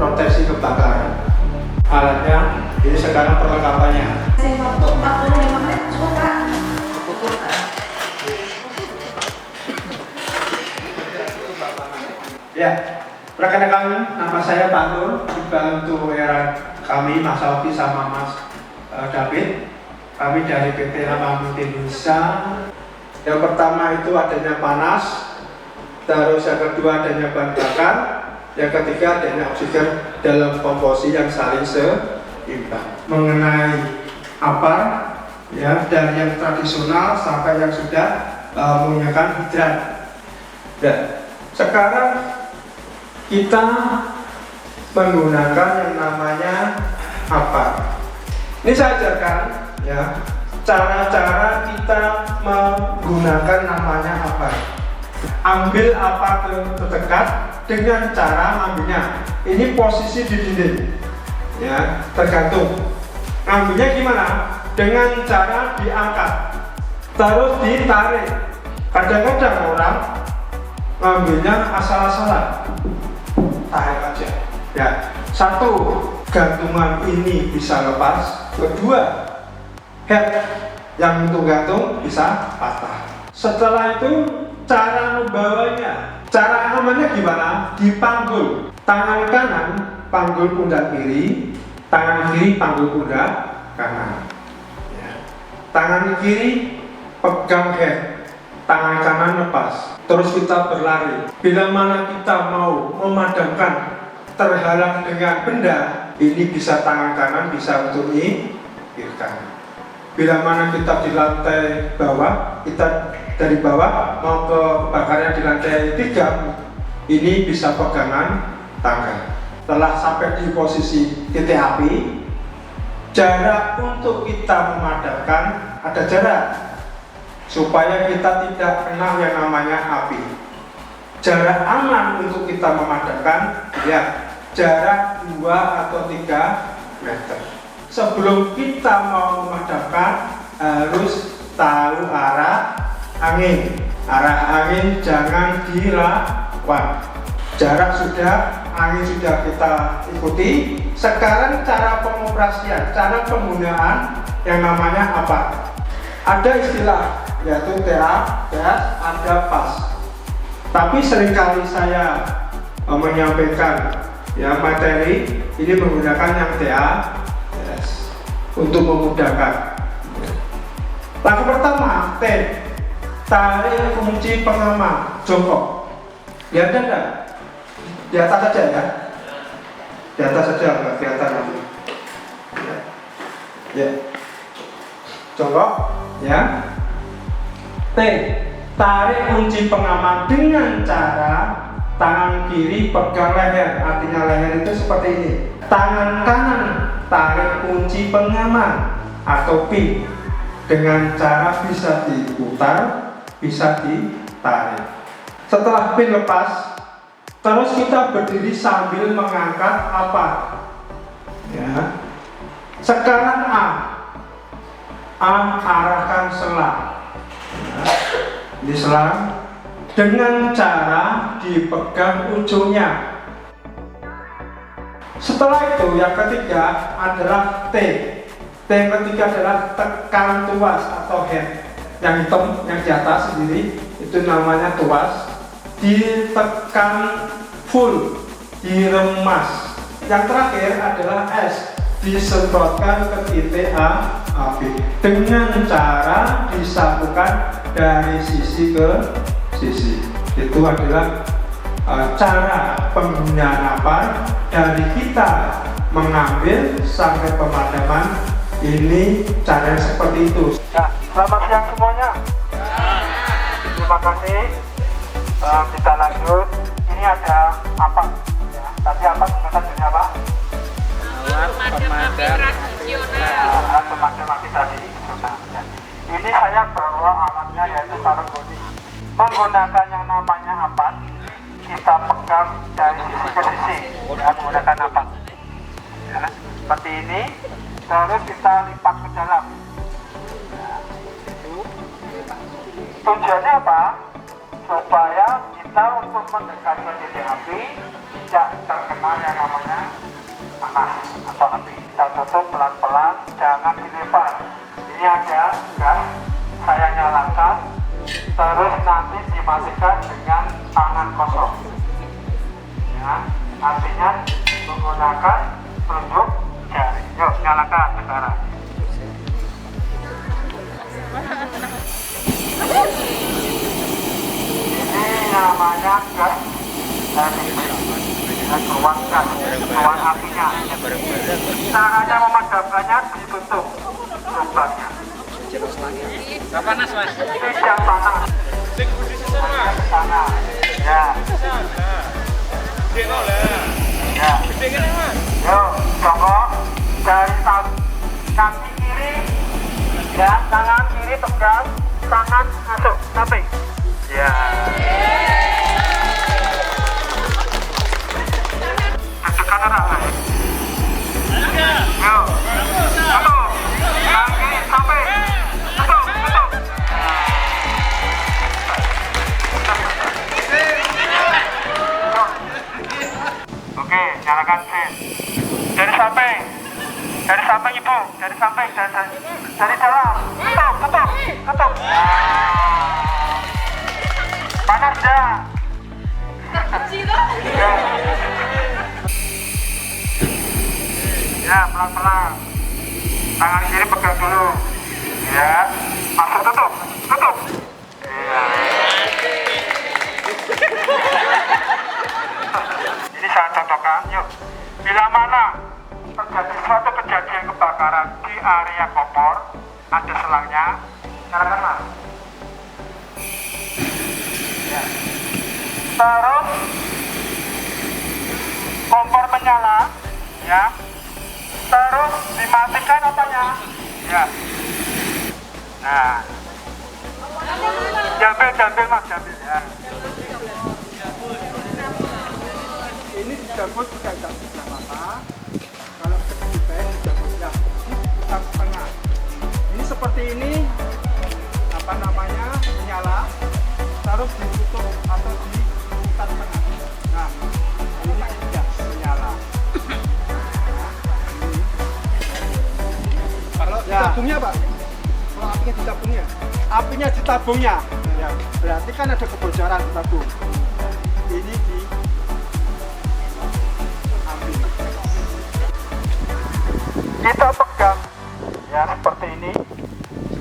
proteksi kebakaran. Alatnya ini sekarang perlengkapannya. Saya waktu 45 menit cukup Kak. Ya, rekan-rekan, nama saya Pak Nur. Dibantu era kami Mas Alfi sama Mas David. Kami dari PT Lama Multinisa. Yang pertama itu adanya panas, terus yang kedua adanya bahan bakar, yang ketiga adanya oksigen dalam komposisi yang saling seimbang. Mengenai apar, ya, dari yang tradisional sampai yang sudah menggunakan hidran. Dan sekarang kita menggunakan yang namanya apar. Ini saya ajarkan, ya, cara-cara kita menggunakan namanya apar. Ambil apar terdekat dengan cara ambilnya. Ini posisi di dinding, ya, tergantung. Ambilnya gimana? Dengan cara diangkat, terus ditarik. Kadang-kadang orang ngambilnya asal-asalan, tarik aja. Ya, satu, gantungan ini bisa lepas. Kedua, head yang untuk gantung bisa patah. Setelah itu cara membawanya, cara amannya gimana? Dipanggul. Tangan kanan panggul pundak kiri, tangan kiri panggul pundak kanan. Ya. Tangan kiri pegang head, tangan kanan lepas. Terus kita berlari. Bila mana kita mau memadamkan, terhalang dengan benda, ini bisa tangan kanan bisa untuk nyingkirkan. Bila mana kita di lantai bawah, kita dari bawah mau ke bakarnya di lantai 3, ini bisa pegangan tangga. Setelah sampai di posisi titik api, jarak untuk kita memadamkan ada jarak, supaya kita tidak kena yang namanya api. Jarak aman untuk kita memadamkan, ya, jarak 2 atau 3 meter. Sebelum kita mau memadamkan, harus tahu arah angin. Arah angin jangan dilawan. Jarak sudah, angin sudah kita ikuti. Sekarang cara pengoperasian, cara penggunaan yang namanya apa? Ada istilah, yaitu TA, gas, ada pas. Tapi seringkali saya menyampaikan, ya, materi ini menggunakan yang TA, gas, untuk memudahkan. Langkah pertama, T, tarik kunci pengaman, jongkok. Lihat enggak? Di atas saja, ya. Di atas saja, enggak kelihatan nanti. Ya. Jongkok, ya. T, tarik kunci pengaman dengan cara tangan kiri pegang leher. Artinya leher itu seperti ini. Tangan kanan tarik kunci pengaman atau pin dengan cara bisa diputar, bisa ditarik. Setelah pin lepas, terus kita berdiri sambil mengangkat apa? Ya. Sekarang A arahkan selang. Di selang dengan cara dipegang ujungnya. Setelah itu yang ketiga adalah T. T yang ketiga adalah tekan tuas atau head. Yang hitam yang di atas sendiri itu namanya tuas. Ditekan full, diremas. Yang terakhir adalah S. Disemprotkan ke titik A, B dengan cara disatukan dari sisi ke sisi. Itu adalah cara penggunaan apar dari kita mengambil sampai pemadaman. Ini cara seperti itu. Ya, selamat siang semuanya. Terima kasih. Kita lanjut. Ini ada apa? Ya, tadi apa menggunakan jenis apa? Pemadam api tadi. Ini saya bawa alatnya yaitu sarung bodi. Menggunakan yang namanya apat, kita pegang dari sisi ke sisi, menggunakan apat. Ya, seperti ini. Terus kita lipat ke dalam. Tujuannya apa? Supaya kita untuk mendekat ke titik api tidak terkena yang namanya panas atau api. Kita tutup pelan-pelan, jangan dilepas. Ini aja gas saya nyalakan, terus nanti dimatikan dengan tangan kosong. Ya, artinya menggunakan telunjuk jari. Yuk nyalakan sekarang. Ini namanya gas dari keluar gas, keluar apinya. Caranya memadamkannya ditutup lubangnya. Gak panas, Mas? Tidak panas. Sana. Ya. Ya. Yuk, jongkok dari kaki kiri. Ya, tangan kiri pegang, tangan masuk, samping. Ya. Tekan arah. Yuk. Tutup. Kaki sampai. Tutup. Oke, nyalakan sen. Dari samping ibu, dari samping, dari dalam. Tutup. Panas dah. Ya, pelan-pelan. Tangan kiri pegang dulu. Ya, masuk tutup. Ya. Ini saya contohkan, yuk. Bila mana terjadi suatu kejadian kebakaran di area kompor, ada selangnya, nyalakan Mas. Ya. Terus kompor menyala, ya. Terus dimatikan apanya? Ya. Nah. Jambil Mas, jambil ya. Ini dijabut tidak sebelah mata. Kalau kita dijabutnya diputar setengah. Ini seperti ini, apa namanya, menyala, terus ditutup atau diputar setengah. Nah, ini tidak menyala. Kalau ditabungnya Pak, kalau apinya ditabungnya, ya, berarti kan ada kebocoran tabung. Ini kita pegang ya seperti ini,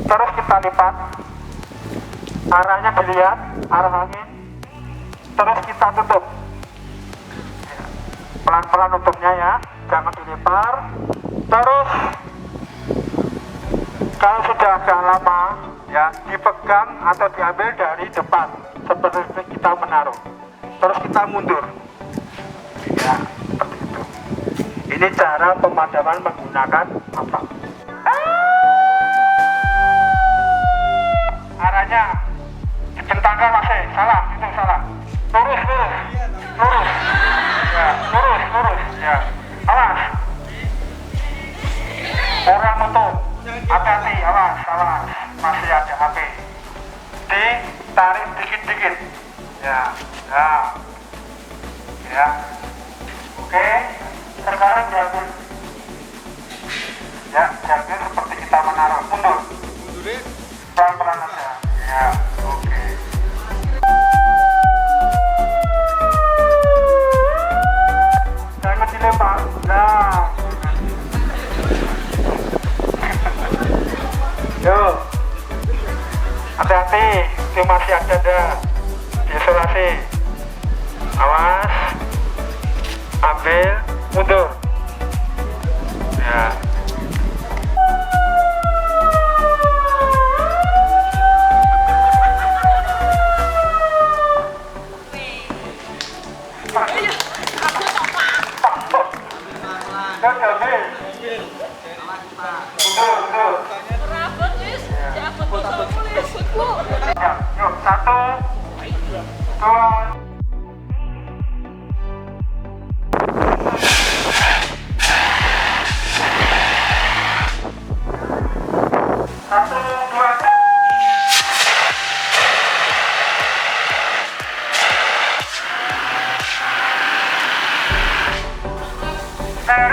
terus kita lipat, arahnya dilihat, arah angin, terus kita tutup pelan-pelan tutupnya ya, jangan dilempar. Terus kalau sudah agak lama ya, dipegang atau diambil dari depan seperti kita menaruh, terus kita mundur ya, seperti itu. Ini cara pemadaman menggunakan apa? Arahnya dibentangkan masih salah, itu salah. Lurus. Ya, lurus. Ya, awas. Orang nutup, hati-hati, awas. Masih ada api. Ditarik dikit-dikit. Ya. Oke. Sekarang diambil. Ya, diambil seperti kita menaruh. Mundur. Pelan-pelan aja. Ya, oke. Jangan dilempar. Nah. Yuk. Hati-hati. Itu masih ada diisolasi. Awas. Ambil. Mundur. Ya. Yuk, 1, 2. Oke,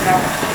ya.